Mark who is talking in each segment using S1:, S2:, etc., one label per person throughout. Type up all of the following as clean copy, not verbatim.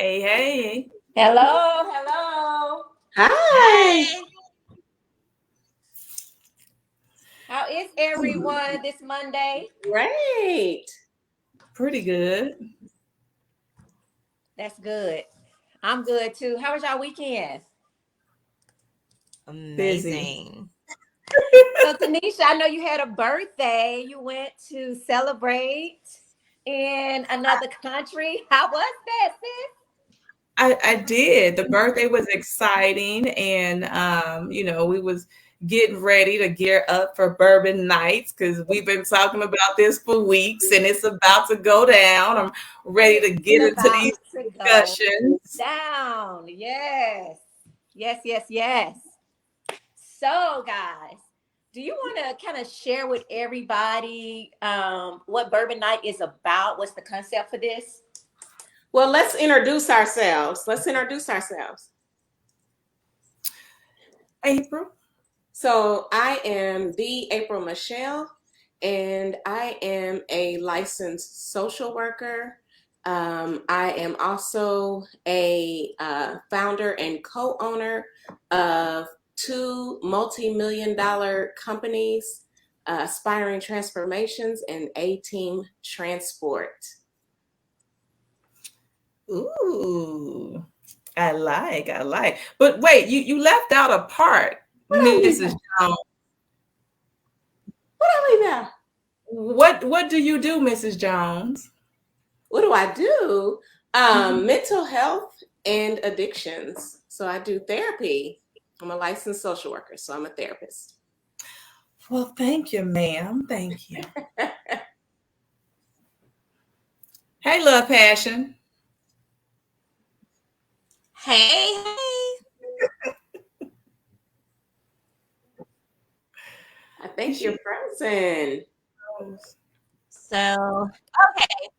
S1: Hey, hey.
S2: Hello, hello.
S3: Hi.
S4: Hi.
S2: How is everyone this Monday?
S3: Great.
S1: Pretty good.
S2: That's good. I'm good too. How was y'all weekend?
S1: Busy.
S4: Amazing.
S2: So, Tanisha, I know you had a birthday. You went to celebrate in another country. How was that, sis?
S1: I did. The birthday was exciting, and we was getting ready to gear up for Bourbon Nights because we've been talking about this for weeks, and it's about to go down. I'm ready to get
S2: It's
S1: into
S2: about
S1: these
S2: to go
S1: discussions.
S2: down. Yes. Yes, yes, yes. So, guys, do you want to kind of share with everybody what Bourbon Night is about? What's the concept for this?
S3: Well, let's introduce ourselves.
S1: April.
S3: So, I am the April Michelle, and I am a licensed social worker. I am also a founder and co-owner of two multi-million-dollar companies, Aspiring Transformations and A-Team Transport.
S1: Ooh, I like. But wait, you left out a part,
S3: What I leave
S1: Mrs.
S3: out?
S1: Jones.
S3: What I leave out?
S1: What do you do, Mrs. Jones?
S3: What do I do?
S1: Mhm.
S3: Mental health and addictions. So I do therapy. I'm a licensed social worker, so I'm a therapist.
S1: Well, thank you, ma'am. Thank you. Hey, Love Passion.
S4: Hey, hey.
S3: I think you're frozen.
S4: So, okay.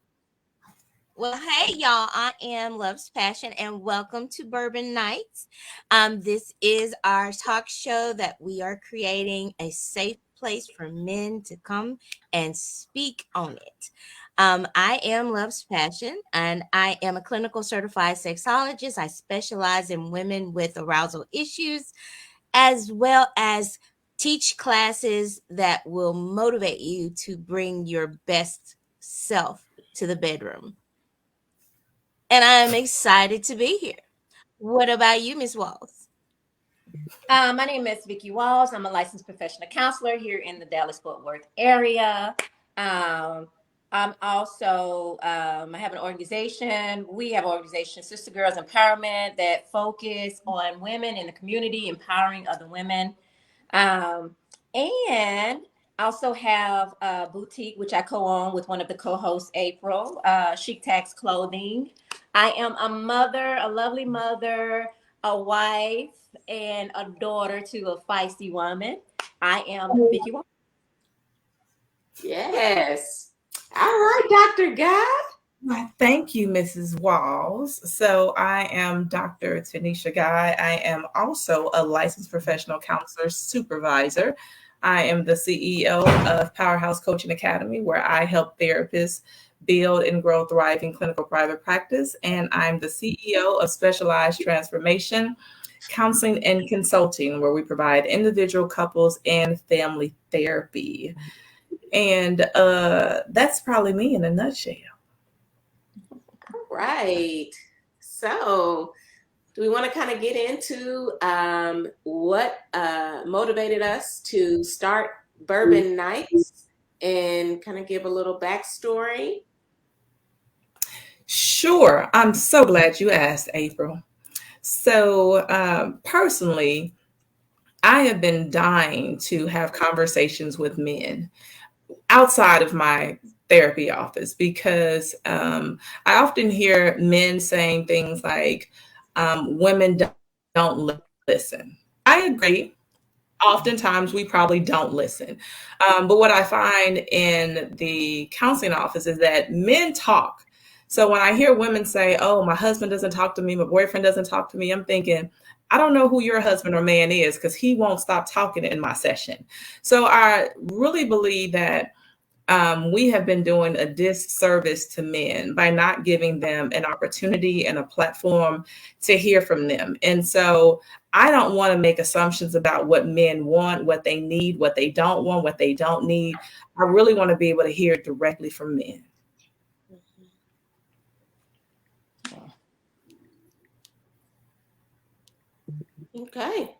S4: Well, hey, y'all. I am Love's Passion, and welcome to Bourbon Nights. This is our talk show that we are creating a safe place for men to come and speak on it. I am Love's Passion, and I am a clinical certified sexologist. I specialize in women with arousal issues, as well as teach classes that will motivate you to bring your best self to the bedroom. And I'm excited to be here. What about you, Miss Walls?
S2: My name is Vicki Walls. I'm a licensed professional counselor here in the Dallas-Fort Worth area. Um, I'm also, I have an organization. We have an organization, Sister Girls Empowerment, that focus on women in the community, empowering other women. Um, and I also have a boutique, which I co-own with one of the co-hosts, April, Chic Tax Clothing. I am a mother, a lovely mother, a wife, and a daughter to a feisty woman. I am Vicky Walker.
S3: Yes. All right, Dr. God.
S1: Why, thank you, Mrs. Walls. So I am Dr. Tanisha Guy. I am also a licensed professional counselor supervisor. I am the CEO of Powerhouse Coaching Academy, where I help therapists build and grow thriving clinical private practice. And I'm the CEO of Specialized Transformation Counseling and Consulting, where we provide individual, couples, and family therapy. And that's probably me in a nutshell.
S3: All right. So, do we want to kind of get into what motivated us to start Bourbon Nights and kind of give a little backstory?
S1: Sure. I'm so glad you asked, April. So, personally, I have been dying to have conversations with men outside of my therapy office because I often hear men saying things like, women don't listen. I agree. Oftentimes, we probably don't listen. But what I find in the counseling office is that men talk. So when I hear women say, "Oh, my husband doesn't talk to me, my boyfriend doesn't talk to me," I'm thinking, I don't know who your husband or man is because he won't stop talking in my session. So I really believe that we have been doing a disservice to men by not giving them an opportunity and a platform to hear from them. And so I don't want to make assumptions about what men want, what they need, what they don't want, what they don't need. I really want to be able to hear directly from men.
S3: Okay.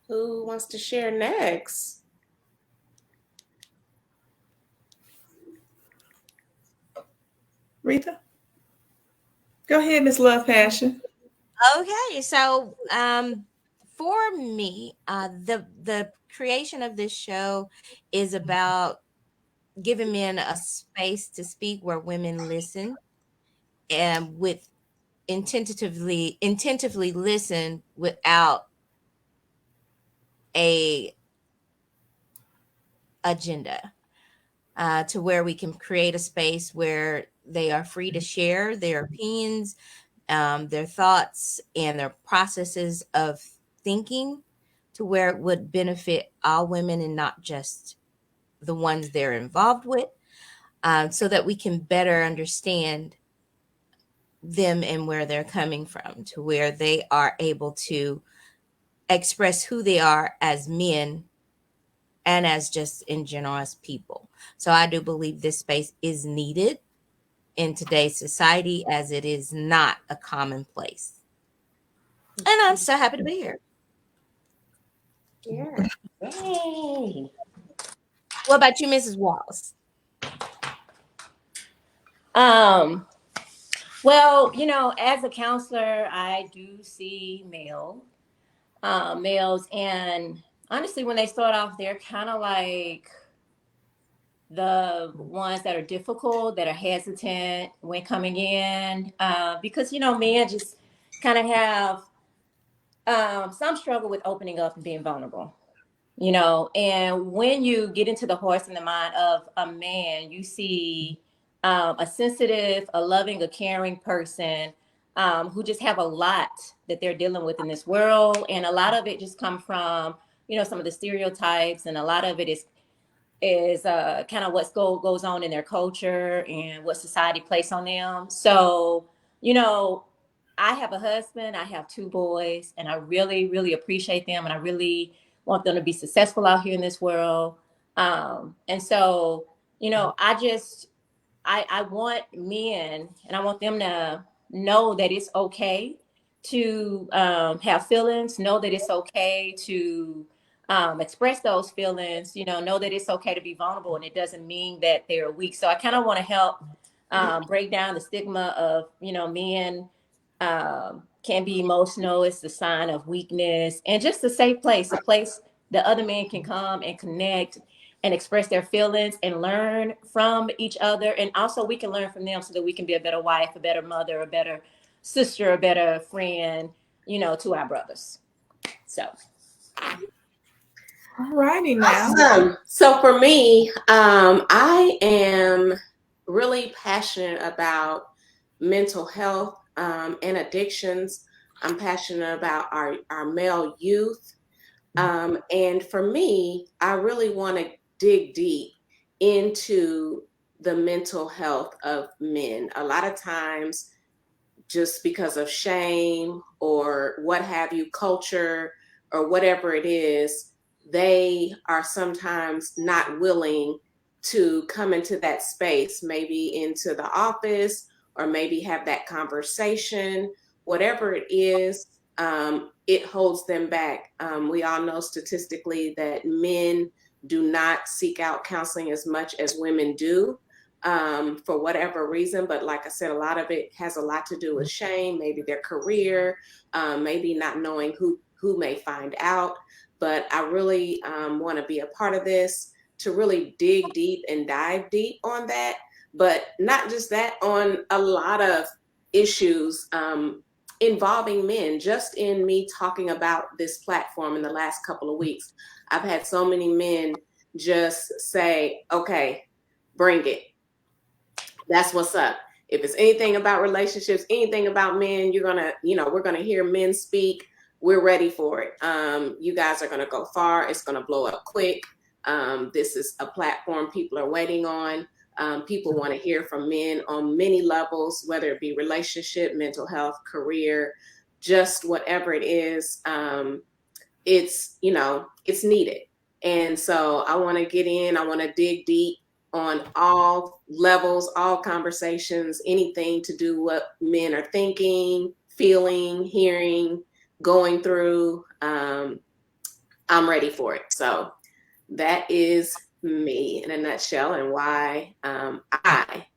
S3: Who wants to share next?
S1: Rita? Go ahead, Miss Love Passion.
S4: Okay, so for me, the creation of this show is about giving men a space to speak where women listen, and with intentively listen without a agenda, to where we can create a space where they are free to share their opinions, their thoughts, and their processes of thinking, to where it would benefit all women and not just the ones they're involved with, so that we can better understand them and where they're coming from, to where they are able to express who they are as men and as just in general as people. So I do believe this space is needed in today's society, as it is not a commonplace. And I'm so happy to be here.
S3: Yeah.
S2: Yay.
S4: What about you, Mrs. Walls?
S2: Well, as a counselor, I do see males, and honestly, when they start off, they're kind of like the ones that are difficult, that are hesitant when coming in, because men just kind of have some struggle with opening up and being vulnerable. And when you get into the horse and the mind of a man, you see a sensitive, a loving, a caring person, who just have a lot that they're dealing with in this world. And a lot of it just come from, some of the stereotypes, and a lot of it is kind of what goes on in their culture and what society places on them. So, I have a husband, I have 2 boys, and I really, really appreciate them, and I really want them to be successful out here in this world. And so, I want men, and I want them to know that it's okay to have feelings, know that it's okay to express those feelings, know that it's okay to be vulnerable, and it doesn't mean that they're weak. So I kind of want to help break down the stigma of, men can be emotional. It's the sign of weakness, and just a safe place, a place that other men can come and connect and express their feelings and learn from each other. And also we can learn from them so that we can be a better wife, a better mother, a better sister, a better friend, to our brothers. So.
S1: All righty now.
S3: Awesome. So for me, I am really passionate about mental health and addictions. I'm passionate about our male youth. And for me, I really want to dig deep into the mental health of men. A lot of times, just because of shame or what have you, culture or whatever it is, they are sometimes not willing to come into that space, maybe into the office, or maybe have that conversation. Whatever it is, it holds them back. We all know statistically that men do not seek out counseling as much as women do, for whatever reason. But like I said, a lot of it has a lot to do with shame, maybe their career, maybe not knowing who may find out. But I really want to be a part of this, to really dig deep and dive deep on that. But not just that, on a lot of issues involving men. Just in me talking about this platform in the last couple of weeks, I've had so many men just say, okay, bring it. That's what's up. If it's anything about relationships, anything about men, we're gonna hear men speak. We're ready for it. You guys are gonna go far. It's gonna blow up quick. This is a platform people are waiting on. People want to hear from men on many levels, whether it be relationship, mental health, career, just whatever it is. It's, it's needed. And so I want to get in, I want to dig deep on all levels, all conversations, anything to do what men are thinking, feeling, hearing, going through. I'm ready for it. So that is me in a nutshell, and why I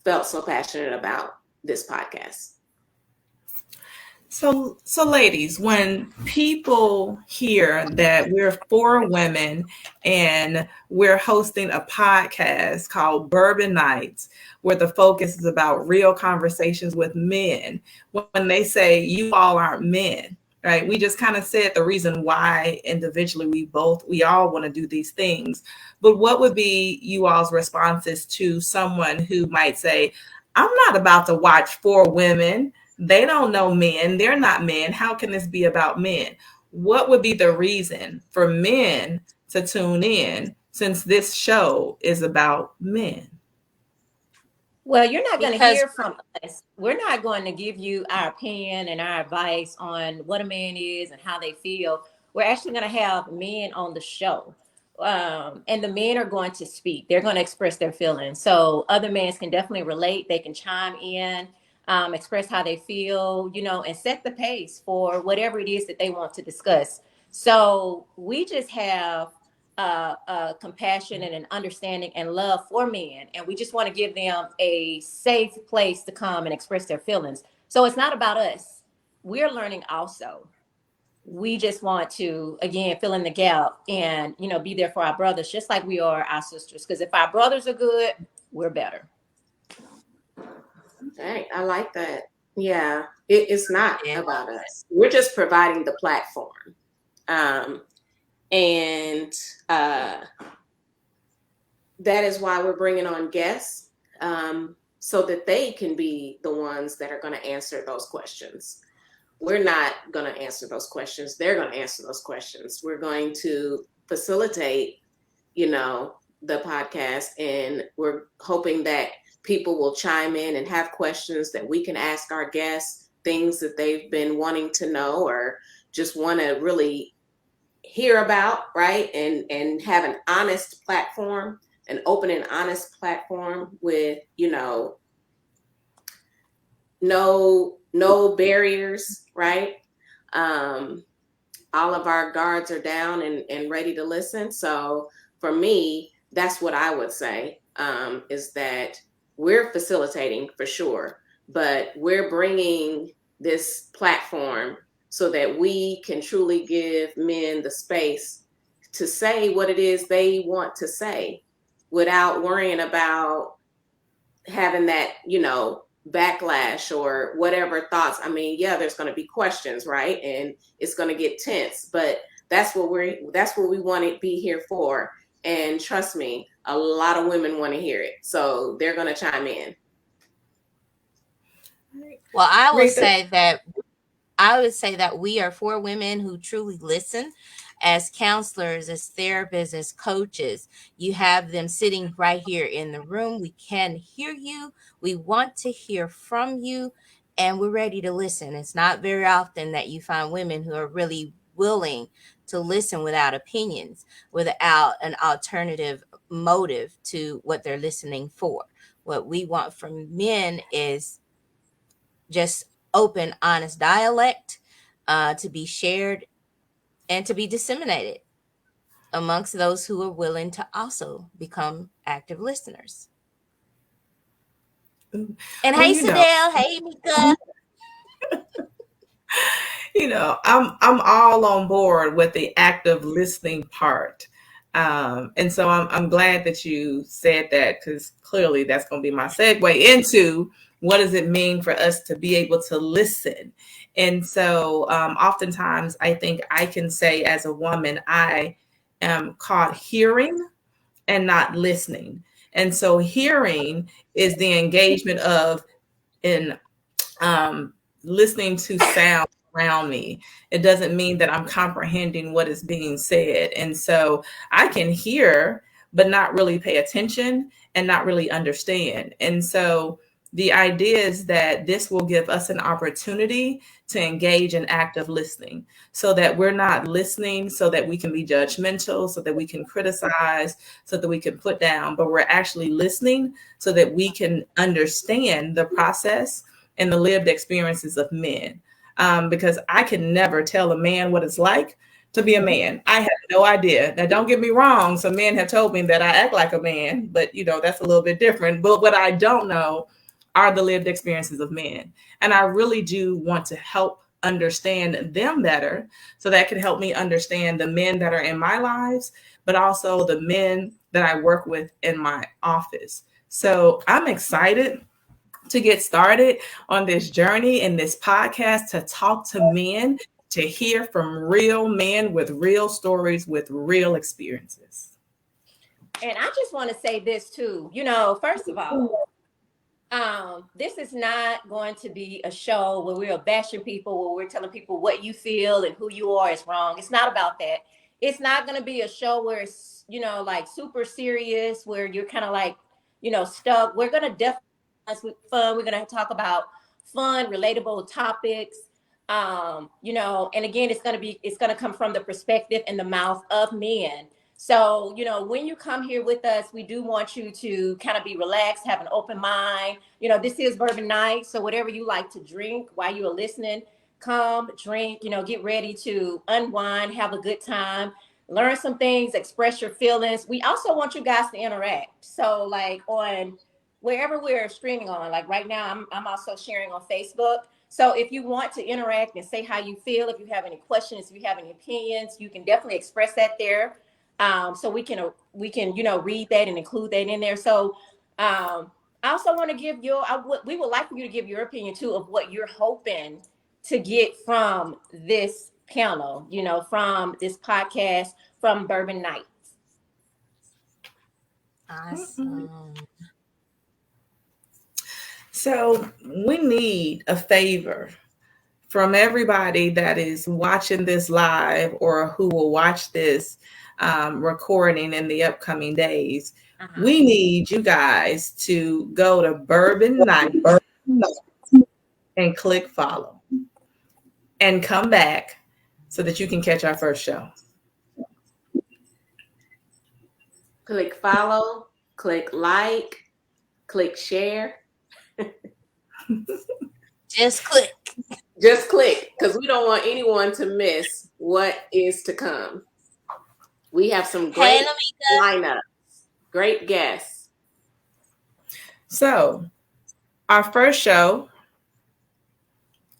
S3: felt so passionate about this podcast.
S1: So ladies, when people hear that we're four women and we're hosting a podcast called Bourbon Nights, where the focus is about real conversations with men, when they say you all aren't men, right? We just kind of said the reason why individually we all want to do these things. But what would be you all's responses to someone who might say, I'm not about to watch four women. They don't know men. They're not men. How can this be about men? What would be the reason for men to tune in since this show is about men?
S2: Well, you're not going to
S4: Because
S2: hear from us. We're not going to give you our opinion and our advice on what a man is and how they feel. We're actually going to have men on the show. And the men are going to speak. They're going to express their feelings. So other men can definitely relate. They can chime in, express how they feel, and set the pace for whatever it is that they want to discuss. So we just have compassion and an understanding and love for men, and we just want to give them a safe place to come and express their feelings. So it's not about us. We're learning also. We just want to, again, fill in the gap and be there for our brothers, just like we are our sisters, because if our brothers are good, we're better.
S3: Okay, I like that. Yeah, it's not
S4: Yeah.
S3: about us. We're just providing the platform. And that is why we're bringing on guests, so that they can be the ones that are going to answer those questions. We're not going to answer those questions. They're going to answer those questions. We're going to facilitate, the podcast, and we're hoping that people will chime in and have questions that we can ask our guests, things that they've been wanting to know or just want to really hear about, right? And have an honest platform, an open and honest platform with, no barriers, right? All of our guards are down and ready to listen. So for me, that's what I would say, is that we're facilitating for sure, but we're bringing this platform so that we can truly give men the space to say what it is they want to say without worrying about having that, backlash or whatever thoughts. I mean, yeah, there's going to be questions, right? And it's going to get tense, but that's what we want to be here for. And trust me, a lot of women want to hear it. So they're going to chime in.
S4: Well, I would
S1: Rita?
S4: say that we are four women who truly listen. As counselors, as therapists, as coaches, you have them sitting right here in the room. We can hear you. We want to hear from you, and we're ready to listen. It's not very often that you find women who are really willing to listen without opinions, without an alternative motive to what they're listening for. What we want from men is just open, honest dialect, to be shared and to be disseminated amongst those who are willing to also become active listeners. And
S1: Well,
S4: hey, Sadell, hey, Mika.
S1: I'm all on board with the active listening part. And so I'm glad that you said that, because clearly that's going to be my segue into what does it mean for us to be able to listen. And so oftentimes I think I can say as a woman, I am caught hearing and not listening. And so hearing is the engagement of in listening to sound around me. It doesn't mean that I'm comprehending what is being said. And so I can hear, but not really pay attention and not really understand. And so the idea is that this will give us an opportunity to engage in active listening so that we're not listening so that we can be judgmental, so that we can criticize, so that we can put down, but we're actually listening so that we can understand the process and the lived experiences of men. Because I can never tell a man what it's like to be a man. I have no idea. Now, don't get me wrong. Some men have told me that I act like a man, but that's a little bit different. But what I don't know are the lived experiences of men. And I really do want to help understand them better so that can help me understand the men that are in my lives, but also the men that I work with in my office. So I'm excited to get started on this journey in this podcast to talk to men, to hear from real men with real stories, with real experiences.
S2: And I just want to say this too. First of all, this is not going to be a show where we're bashing people, where we're telling people what you feel and who you are is wrong. It's not about that. It's not going to be a show where it's, like super serious, where you're kind of like, stuck. We're going to definitely with fun. We're going to talk about fun, relatable topics. And again, it's going to come from the perspective and the mouth of men. So, when you come here with us, we do want you to kind of be relaxed, have an open mind. This is Bourbon Nights. So whatever you like to drink while you are listening, come drink, get ready to unwind, have a good time, learn some things, express your feelings. We also want you guys to interact. So like on wherever we're streaming on, like right now, I'm also sharing on Facebook. So if you want to interact and say how you feel, if you have any questions, if you have any opinions, you can definitely express that there. So we can read that and include that in there. So I also want to give we would like for you to give your opinion too of what you're hoping to get from this panel, from this podcast, from Bourbon Nights.
S4: Awesome.
S1: So we need a favor from everybody that is watching this live or who will watch this recording in the upcoming days. We need you guys to go to Bourbon Nights and click follow and come back so that you can catch our first show.
S3: Click follow, click like, click share.
S4: Just click.
S3: Just click, because we don't want anyone to miss what is to come. We have some great lineups, great guests.
S1: So our first show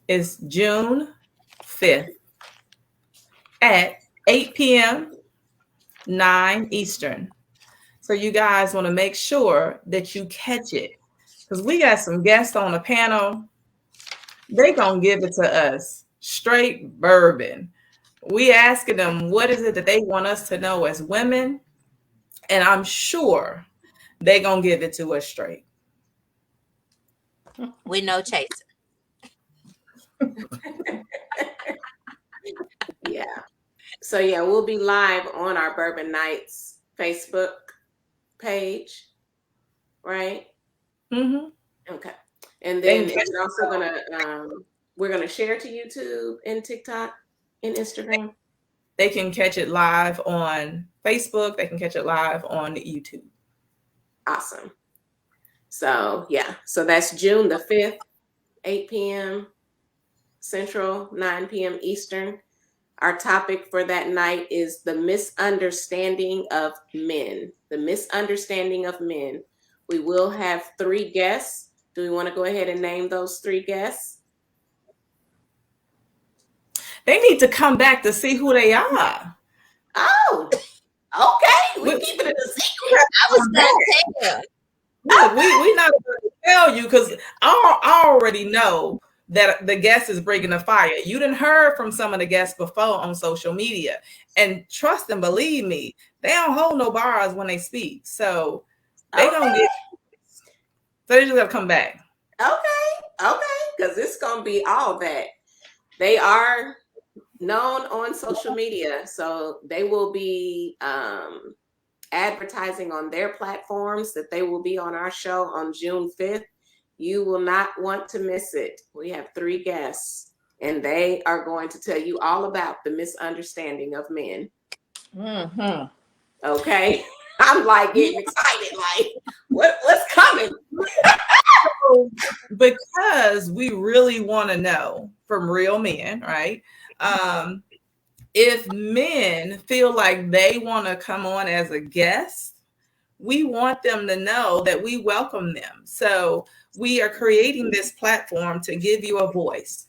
S1: is June 5th at 8 p.m., 9 Eastern. So you guys want to make sure that you catch it because we got some guests on the panel. They gonna give it to us straight bourbon. We asking them what is it that they want us to know as women, and I'm sure they gonna give it to us straight.
S4: With no chaser.
S3: Yeah. So yeah, we'll be live on our Bourbon Nights Facebook page, right?
S1: Mm-hmm.
S3: Okay. And then we're also we're gonna share to YouTube and TikTok and Instagram.
S1: They can catch it live on Facebook. They can catch it live on YouTube.
S3: Awesome. So yeah, so that's June the 5th, 8 p.m. Central, 9 p.m. Eastern. Our topic for that night is the misunderstanding of men. The misunderstanding of men. We will have 3 guests. Do we want to go ahead and name those 3 guests?
S1: They need to come back to see who they are.
S3: Oh, okay. We're keeping it a secret.
S4: I was going to tell you.
S1: No, we not going to tell you because I already know that the guest is bringing the fire. You done heard from some of the guests before on social media, and trust and believe me, they don't hold no bars when they speak. So they gonna get. So they just gotta come back.
S3: Okay, because it's gonna be all that. They are known on social media, so they will be advertising on their platforms that they will be on our show on June 5th. You will not want to miss it. We have 3 guests, and they are going to tell you all about the misunderstanding of men.
S2: Mm-hmm.
S3: Okay. I'm like getting excited, like what's coming?
S1: Because we really want to know from real men, right? If men feel like they want to come on as a guest, we want them to know that we welcome them. So we are creating this platform to give you a voice.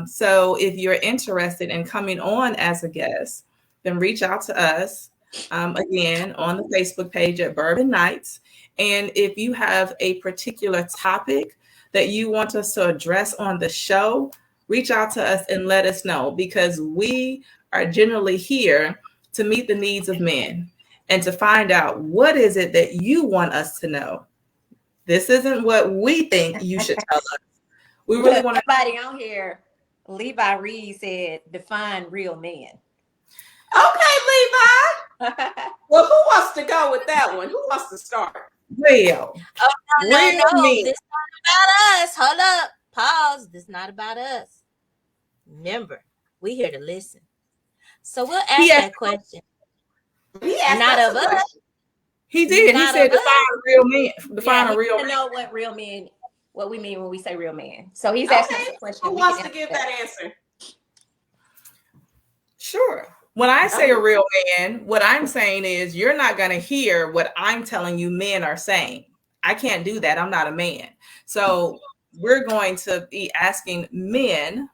S1: So if you're interested in coming on as a guest, then reach out to us again on the Facebook page at Bourbon Nights. And if you have a particular topic that you want us to address on the show, reach out to us and let us know, because we are generally here to meet the needs of men and to find out what is it that you want us to know. This isn't what we think you should tell us. We really
S2: Look,
S1: want to.
S2: everybody on here, Levi Reed said, define real men.
S3: Okay, Levi. Well, who wants to go with that one? Who wants to start?
S1: Well,
S4: No,
S1: real men.
S4: this not about us. Hold up. Pause. This not about us. Remember, we here to listen. So we'll ask that question.
S3: He asked
S4: Not
S3: us
S4: of
S3: a
S4: us.
S3: question.
S1: He did. He
S4: Not
S1: said
S4: of us.
S1: define real men. Define
S2: Yeah,
S1: a
S2: he
S1: real
S2: wants to
S1: man.
S2: know what real men, what we mean when we say real men. So he's asking us
S3: Okay.
S2: a question.
S3: Who
S2: We
S3: wants
S2: can
S3: to give
S2: answer
S3: that answer?
S1: Sure. When I say a
S3: Okay.
S1: real man, what I'm saying is you're not going to hear what I'm telling you men are saying. I can't do that. I'm not a man. So we're going to be asking men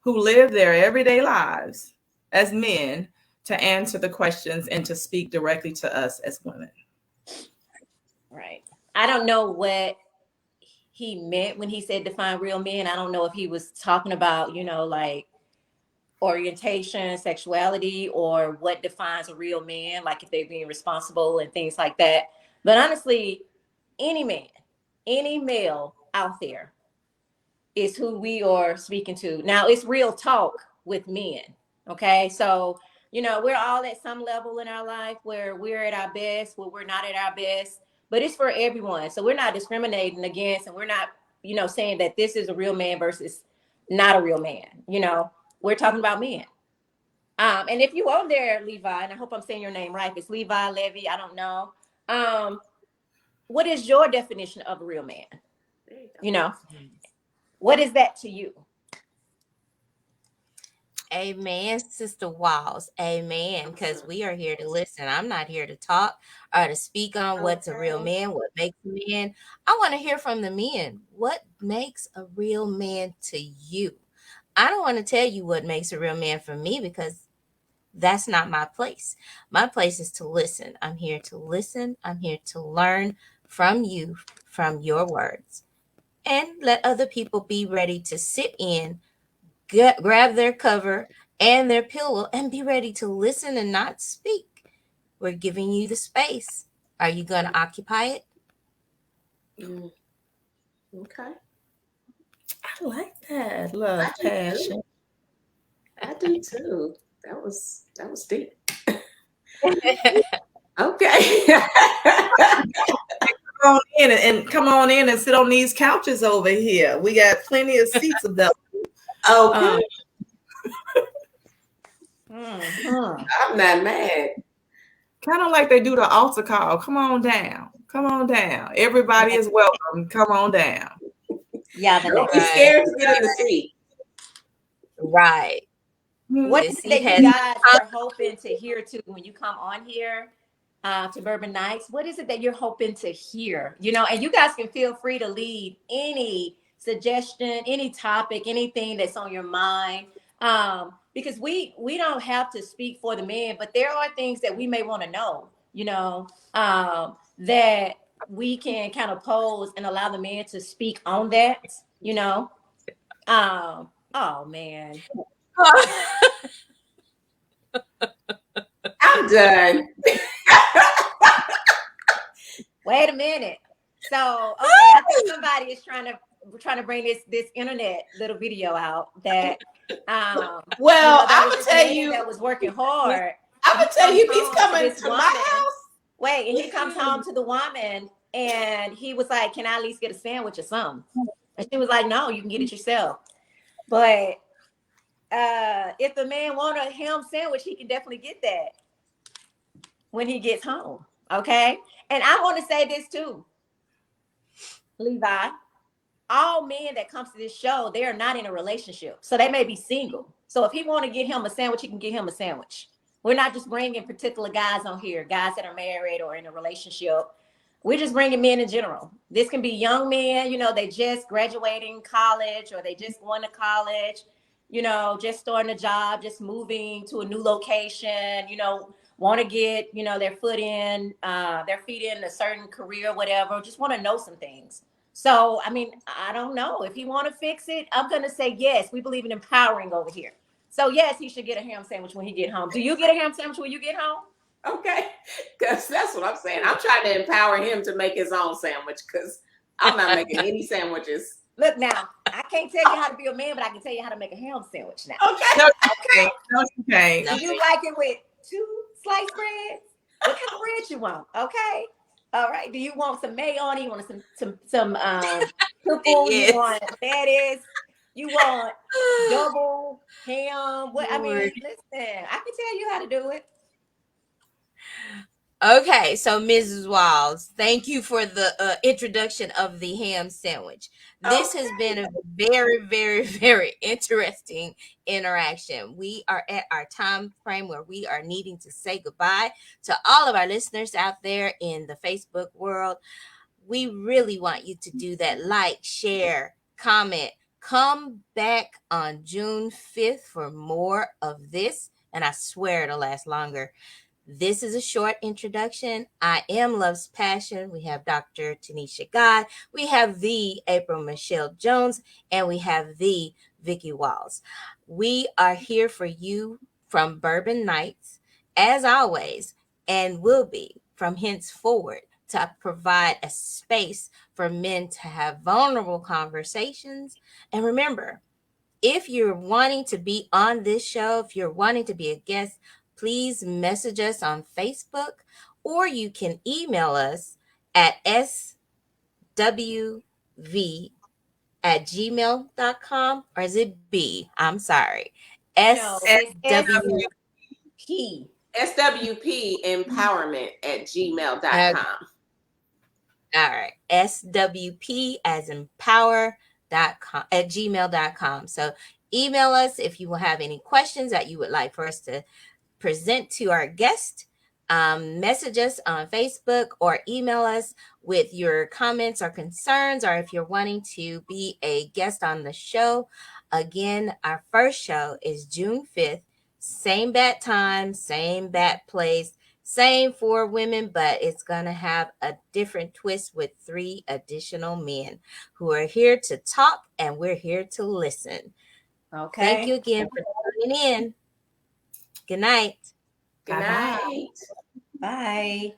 S1: who live their everyday lives as men to answer the questions and to speak directly to us as women.
S2: Right. I don't know what he meant when he said define real men. I don't know if he was talking about, like orientation, sexuality, or what defines a real man, like if they're being responsible and things like that. But honestly, any man, any male out there is who we are speaking to. Now, it's real talk with men. Okay. So, we're all at some level in our life where we're at our best, where we're not at our best, but it's for everyone. So we're not discriminating against, and we're not, saying that this is a real man versus not a real man. We're talking about men. And if you on there, Levi, and I hope I'm saying your name right, if it's Levi, Levy, I don't know. What is your definition of a real man? What is that to you?
S4: Amen, Sister Walls. Amen. Because we are here to listen. I'm not here to talk or to speak on what's a real man, what makes a man. I want to hear from the men. What makes a real man to you? I don't want to tell you what makes a real man for me, because that's not my place. My place is to listen. I'm here to listen. I'm here to learn from you, from your words, and let other people be ready to sit in, grab their cover and their pillow, and be ready to listen and not speak. We're giving you the space. Are you going to occupy it?
S3: Okay.
S1: I like that. Love, passion.
S3: I do too. That was deep. Okay.
S1: Come on in and come on in and sit on these couches over here. We got plenty of seats available.
S3: Okay.
S2: Mm-hmm.
S3: I'm not mad.
S1: Kind of like they do the altar call. Come on down. Come on down. Everybody is welcome. Come on down.
S2: Yeah, the
S3: Don't
S2: next.
S3: be scared to get in the seat.
S4: Right.
S2: What
S4: The
S2: is it
S4: seat
S2: that you
S4: has
S2: guys are hoping to hear too when you come on here to Bourbon Nights? What is it that you're hoping to hear? And you guys can feel free to leave any suggestion, any topic, anything that's on your mind. Because we don't have to speak for the men, but there are things that we may want to know, that we can kind of pose and allow the men to speak on that. Oh man.
S3: I'm done.
S2: Wait a minute. So, okay, I think somebody is trying to trying to bring this internet little video out that
S3: Well,
S2: there
S3: I'm
S2: was
S3: gonna
S2: this
S3: tell
S2: man
S3: you.
S2: that was working hard.
S3: I'm
S2: He
S3: gonna tell
S2: comes
S3: you, he's
S2: home to
S3: coming
S2: this
S3: to my
S2: woman.
S3: house.
S2: Wait, and he comes home to the woman, and he was like, "Can I at least get a sandwich or something?" And she was like, "No, you can get it yourself." But if the man want a ham sandwich, he can definitely get that when he gets home. Okay, and I want to say this too, Levi. All men that comes to this show, they are not in a relationship, so they may be single. So if he want to get him a sandwich, he can get him a sandwich. We're not just bringing particular guys on here, guys that are married or in a relationship. We're just bringing men in general. This can be young men, they just graduating college or they just going to college, just starting a job, just moving to a new location, want to get, their feet in a certain career, whatever, just want to know some things. So, I mean, I don't know. If he want to fix it, I'm going to say yes. We believe in empowering over here. So, yes, he should get a ham sandwich when he get home. Do you get a ham sandwich when you get home?
S3: Okay, because that's what I'm saying. I'm trying to empower him to make his own sandwich because I'm not making any sandwiches.
S2: Look now, I can't tell you how to be a man, but I can tell you how to make a ham sandwich now.
S3: Okay.
S1: No, okay. No, okay.
S2: Do you like it with 2 sliced breads? What kind of bread you want? Okay. All right. Do you want some mayo on it? You want some purple?
S4: Yes.
S2: You want lettuce? You want double ham? What? I mean,
S4: Lord.
S2: listen, I can tell you how to do it.
S4: Okay, so Mrs. Walls, thank you for the introduction of the ham sandwich. This has been a very, very, very interesting interaction. We are at our time frame where we are needing to say goodbye to all of our listeners out there in the Facebook world. We really want you to do that. Like, share, comment. Come back on June 5th for more of this, and I swear it'll last longer. This is a short introduction. I am Love's Passion. We have Dr. Tanisha God. We have the April Michelle Jones, and we have the Vicky Walls. We are here for you from Bourbon Nights, as always, and will be from henceforward to provide a space for men to have vulnerable conversations. And remember, if you're wanting to be on this show, if you're wanting to be a guest, please message us on Facebook, or you can email us at swv@gmail.com, or is it B? I'm sorry.
S2: No, it's
S4: SW.
S2: SWP.
S3: SWP empowerment at gmail.com.
S4: All right. SWP as empower.com at gmail.com. So email us if you will have any questions that you would like for us to present to our guest. Message us on Facebook or email us with your comments or concerns, or if you're wanting to be a guest on the show. Again, our first show is June 5th, same bat time, same bat place, same 4 women, but it's going to have a different twist with 3 additional men who are here to talk, and we're here to listen.
S2: Okay.
S4: Thank you again for tuning in. Good night.
S3: Good
S1: Bye-bye.
S3: night.
S2: Bye.